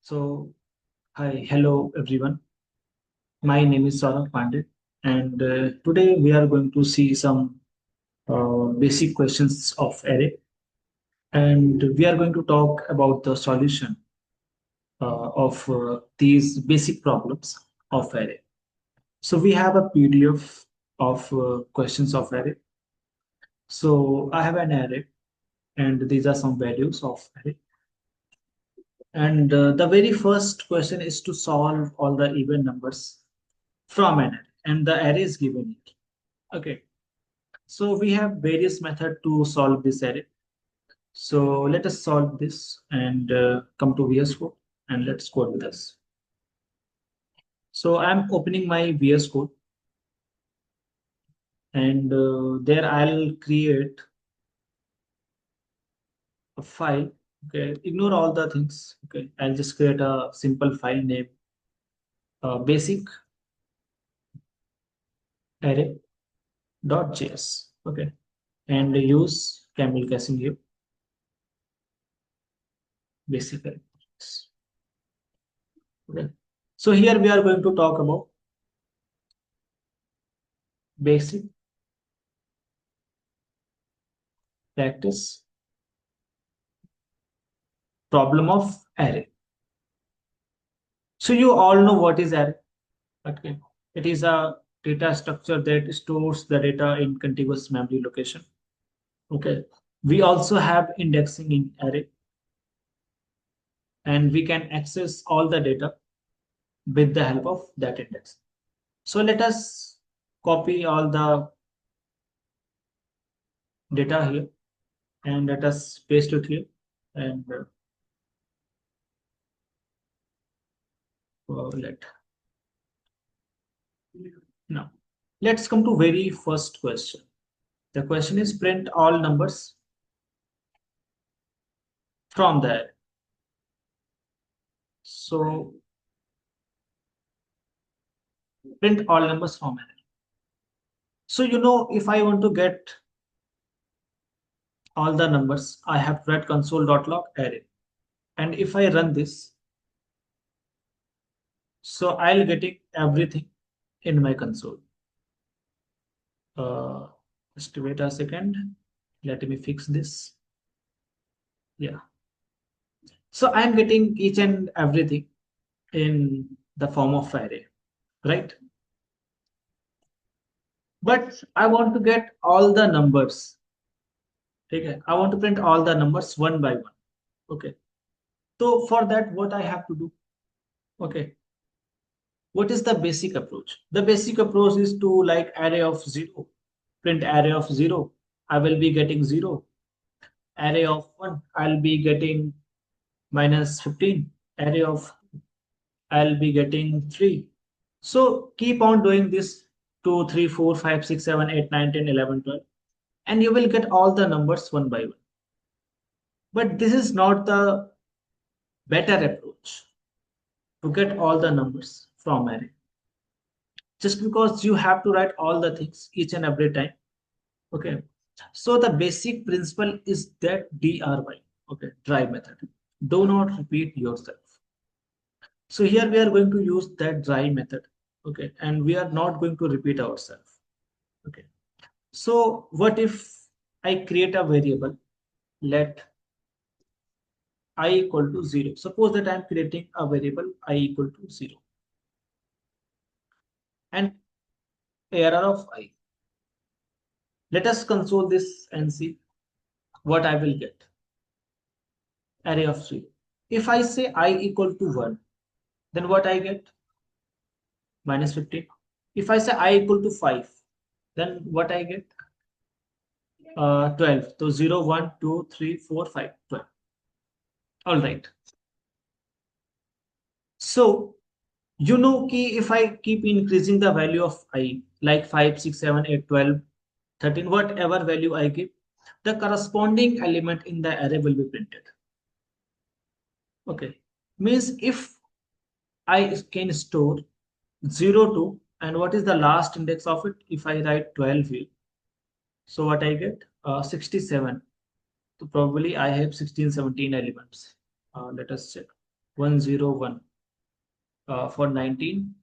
So, hi, hello everyone. My name is Saurabh Pandit, and today we are going to see some basic questions of array, and we are going to talk about the solution of these basic problems of array. So, we have a PDF of questions of array. So, I have an array, and these are some values of array. And the very first question is to solve all the even numbers from an array, and the array is given here. Okay, so we have various methods to solve this array. So let us solve this and come to VS Code and let's code with us. So I'm opening my VS Code and there I'll create a file. Okay, ignore all the things. Okay, I'll just create a simple file name basic array.js. Okay, and use camel casing here basic array. Okay. So here we are going to talk about basic practice problem of array. So you all know what is array. Okay. It is a data structure that stores the data in contiguous memory location. Okay. We also have indexing in array and we can access all the data with the help of that index. So let us copy all the data here and let us paste it here and let now let's come to very first question. The question is print all numbers from the array. So print all numbers from array. So if I want to get all the numbers, I have to write console.log array. And if I run this, so I'll getting everything in my console. Just wait a second. Let me fix this. Yeah. So I'm getting each and everything in the form of array, right? But I want to get all the numbers. Okay. I want to print all the numbers one by one. Okay. So for that, what I have to do? Okay. What is the basic approach? The basic approach is to like array of 0, print array of 0. I will be getting 0. Array of 1, I'll be getting minus 15. Array of I'll be getting 3. So keep on doing this 2, 3, 4, 5, 6, 7, 8, 9, 10, 11, 12, and you will get all the numbers one by one. But this is not the better approach to get all the numbers from array. Just because you have to write all the things each and every time. Okay. So the basic principle is that DRY. Okay. Dry method. Do not repeat yourself. So here we are going to use that dry method. Okay. And we are not going to repeat ourselves. Okay. So what if I create a variable, let I equal to 0. Suppose that I'm creating a variable I equal to 0. And error of I. Let us console this and see what I will get. Array of 0. If I say I equal to 1, then what I get? Minus 15. If I say I equal to 5, then what I get? 12. So 0, 1, 2, 3, 4, 5, 12. All right. So, if I keep increasing the value of I, like 5, 6, 7, 8, 12, 13, whatever value I give, the corresponding element in the array will be printed. Okay. Means if I can store 0 to, and what is the last index of it? If I write 12 here, so what I get? 67. So probably I have 16, 17 elements. Let us check. 101. For 19,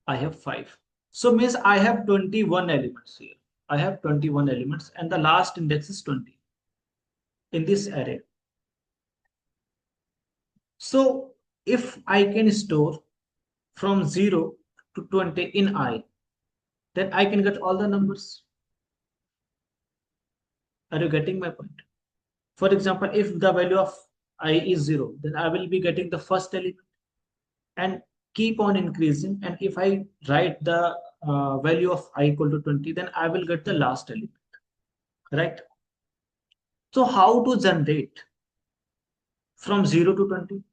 I have 5. So means I have 21 elements here. I have 21 elements and the last index is 20 in this array. So if I can store from 0 to 20 in I, then I can get all the numbers. Are you getting my point? For example, if the value of I is 0, then I will be getting the first element and keep on increasing. And if I write the value of I equal to 20, then I will get the last element, right? So how to generate from 0 to 20?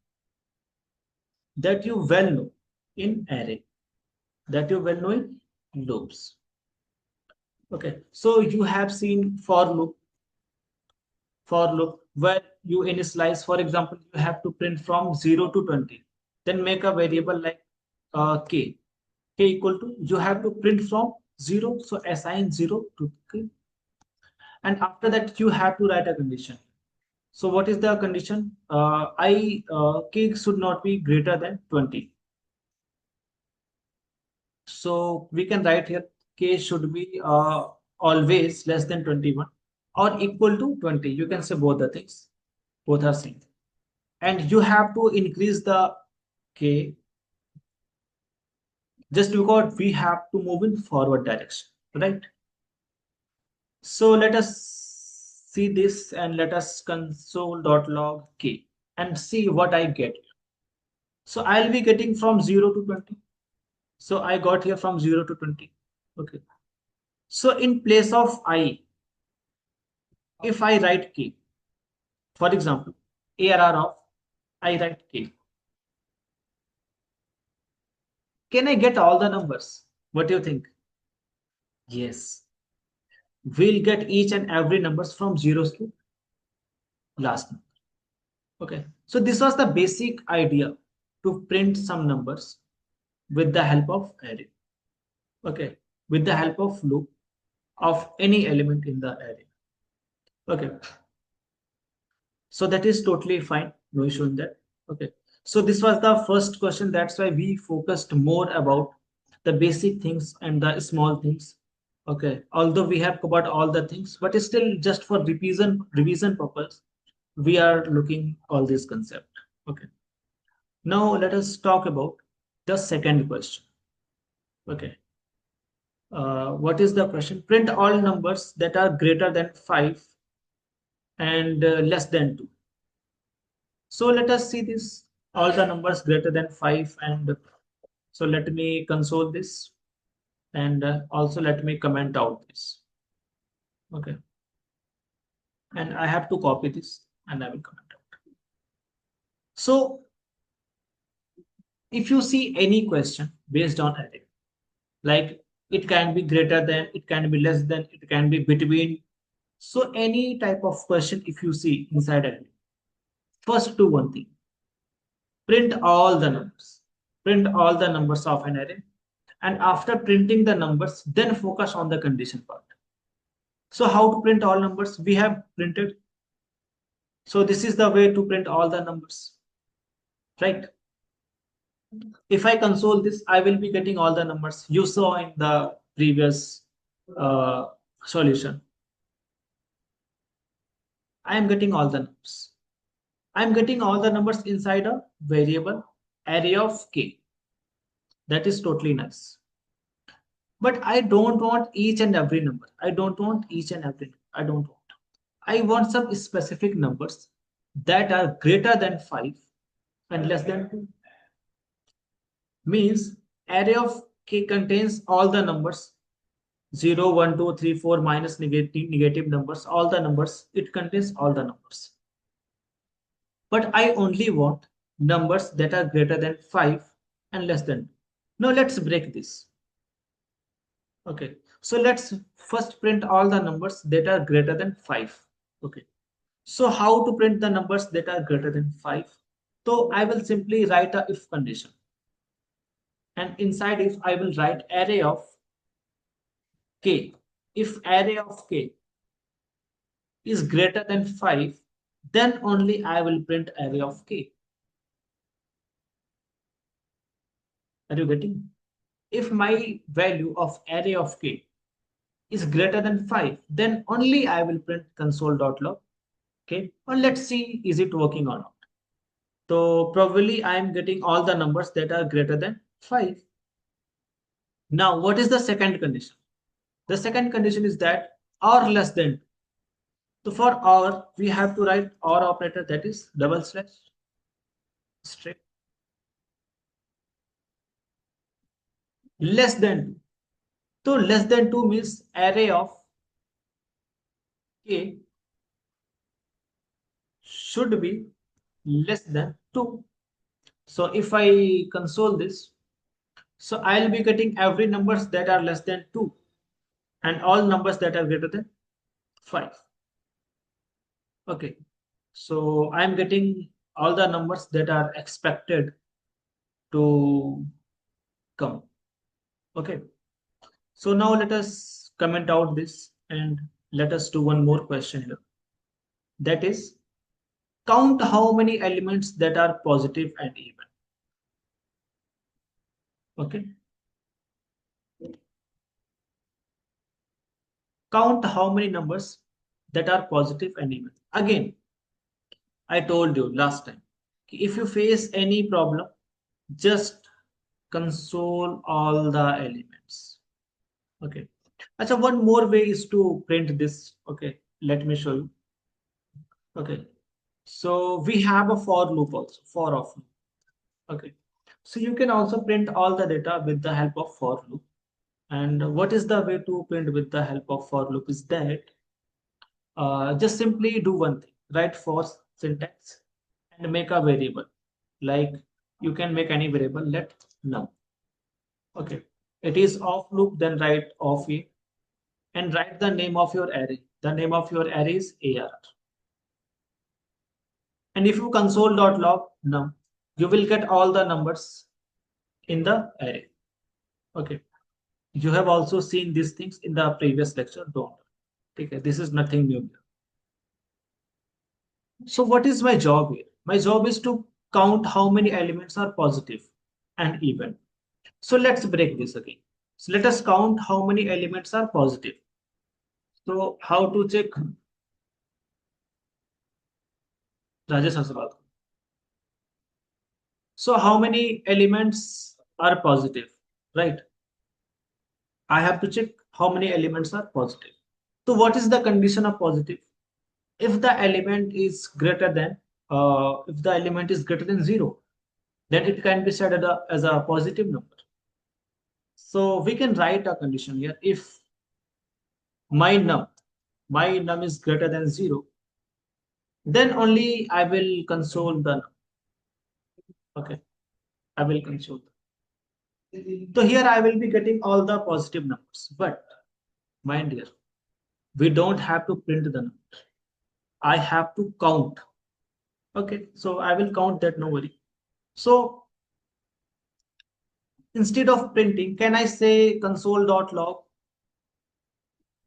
That you well know in array, that you well know in loops. Okay, so you have seen for loop where you initialize, for example, you have to print from 0 to 20, then make a variable like k equal to, you have to print from 0, so assign 0 to k, and after that you have to write a condition. So what is the condition? K should not be greater than 20. So we can write here k should be always less than 21 or equal to 20. You can say both the things, both are same. And you have to increase the k just because we have to move in forward direction, right? So let us see this and let us console.log k and see what I get. So I'll be getting from 0 to 20. So I got here from 0 to 20. Okay. So in place of I, if I write k, for example, ARR of I write k, can I get all the numbers? What do you think? Yes. We'll get each and every numbers from zeros to last number. Okay. So this was the basic idea to print some numbers with the help of array. Okay. With the help of loop of any element in the array. Okay. So that is totally fine. No issue in that. Okay. So this was the first question. That's why we focused more about the basic things and the small things. Okay. Although we have covered all the things, but it's still just for revision purpose, we are looking all this concept. Okay. Now let us talk about the second question. Okay. What is the question? Print all numbers that are greater than 5 and less than 2. So let us see this, all the numbers greater than 5, and so let me console this and also let me comment out this. Okay. And I have to copy this and I will comment out. So if you see any question based on array, like it can be greater than, it can be less than, it can be between. So any type of question, if you see inside array, first do one thing, print all the numbers, print all the numbers of an array. And after printing the numbers, then focus on the condition part. So how to print all numbers? We have printed. So this is the way to print all the numbers, right? If I console this, I will be getting all the numbers you saw in the previous uh, solution. I am getting all the numbers. I am getting all the numbers inside a variable array of k. That is totally nice. But I don't want each and every number. I don't want each and every number. I don't want. I want some specific numbers that are greater than 5 and less than 2. Means array of k contains all the numbers 0, 1, 2, 3, 4 minus negative numbers, all the numbers. It contains all the numbers. But I only want numbers that are greater than 5 and less than 2. Now let's break this. Okay, so let's first print all the numbers that are greater than 5. Okay, so how to print the numbers that are greater than 5? So I will simply write a if condition. And inside if I will write array of k. If array of k is greater than 5, then only I will print array of k. Are you getting? If my value of array of k is greater than 5, then only I will print console.log. Okay, well, let's see, is it working or not? So probably I am getting all the numbers that are greater than 5. Now, what is the second condition? The second condition is that or less than 2. So for or, we have to write or operator, that is double slash straight less than 2. So less than 2 means array of k should be less than 2. So if I console this, so I'll be getting every numbers that are less than 2 and all numbers that are greater than 5. Okay, so I'm getting all the numbers that are expected to come. Okay, so now let us comment out this and let us do one more question here. That is, count how many elements that are positive and even. Okay, count how many numbers that are positive and even. Again, I told you last time, if you face any problem, just console all the elements. Okay. Achha, one more way is to print this. Okay, let me show you. Okay. So we have a for loop also, for of loop. Okay. So you can also print all the data with the help of for loop. And what is the way to print with the help of for loop is that just simply do one thing, write for syntax and make a variable. Like you can make any variable, let num. Okay. It is off loop, then write off a and write the name of your array. The name of your array is AR. And if you console.log num, you will get all the numbers in the array. Okay. You have also seen these things in the previous lecture. Don't. Okay. This is nothing new here. So what is my job here? My job is to count how many elements are positive and even. So let's break this again. So let us count how many elements are positive. So how to check? Rajesh Hasabal. So how many elements are positive, right? I have to check how many elements are positive. So what is the condition of positive? If the element is greater than, if the element is greater than 0, then it can be said as a positive number. So we can write a condition here. If my num is greater than 0, then only I will console the num. Okay, I will console. So here I will be getting all the positive numbers, but mind here, we don't have to print the numbers. I have to count. Okay, so I will count that, no worry. So instead of printing, can I say console.log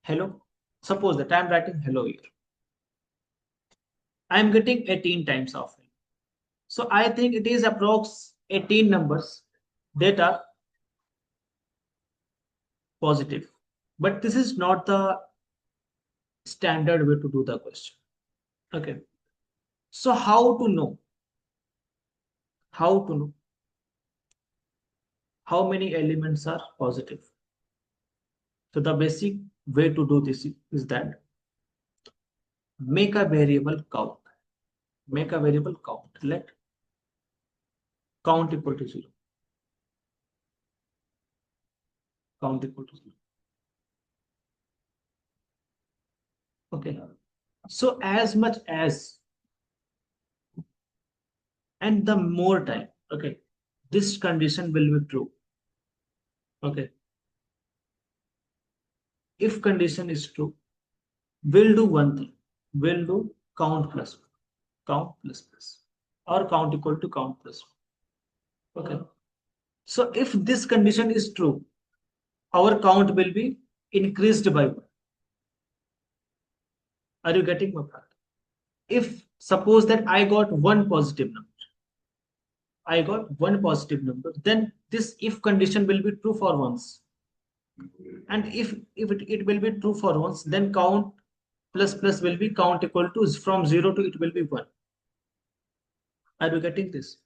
hello? Suppose that I'm writing hello here. I'm getting 18 times of it. So I think it is approx 18 numbers that are positive. But this is not the standard way to do the question. Okay. So how to know? How to know how many elements are positive? So the basic way to do this is that make a variable count. Make a variable count. Let count equal to 0. Count equal to 0. Okay. So as much as and the more time, okay, this condition will be true. Okay. If condition is true, we'll do one thing. We'll do count plus count plus plus or count equal to count plus. Okay. So if this condition is true, our count will be increased by 1. Are you getting my point? If suppose that I got one positive number. I got one positive number. Then this if condition will be true for once. And if it will be true for once, then count plus plus will be count equal to from 0 to it will be 1. Are you getting this?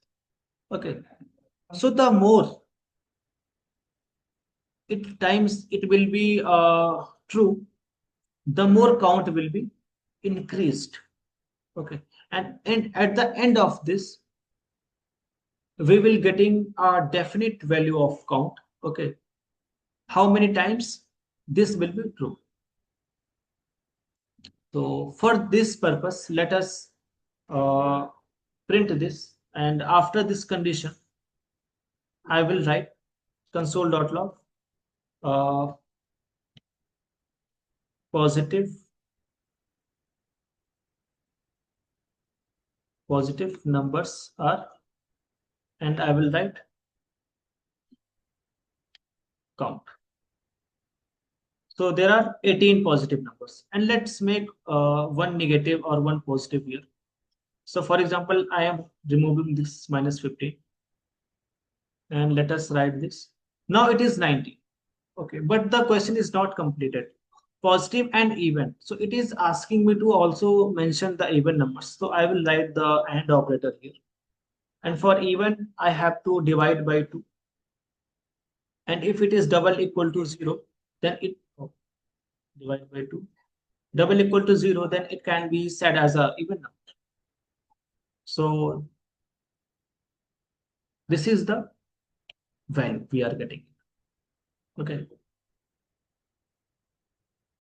Okay. So the more it times it will be true, the more count will be increased. Okay. And at the end of this, we will getting a definite value of count. Okay. How many times this will be true? So for this purpose, let us uh, print this, and after this condition, I will write console.log uh, positive numbers are, and I will write count. So there are 18 positive numbers, and let's make one negative or one positive here. So for example, I am removing this minus 15, and let us write this. Now it is 90. Okay, but the question is not completed. Positive and even. So it is asking me to also mention the even numbers. So I will write the AND operator here. And for even, I have to divide by 2. And if it is double equal to 0, then it divide by 2. Double equal to 0, then it can be said as a even number. So this is the value we are getting. Okay.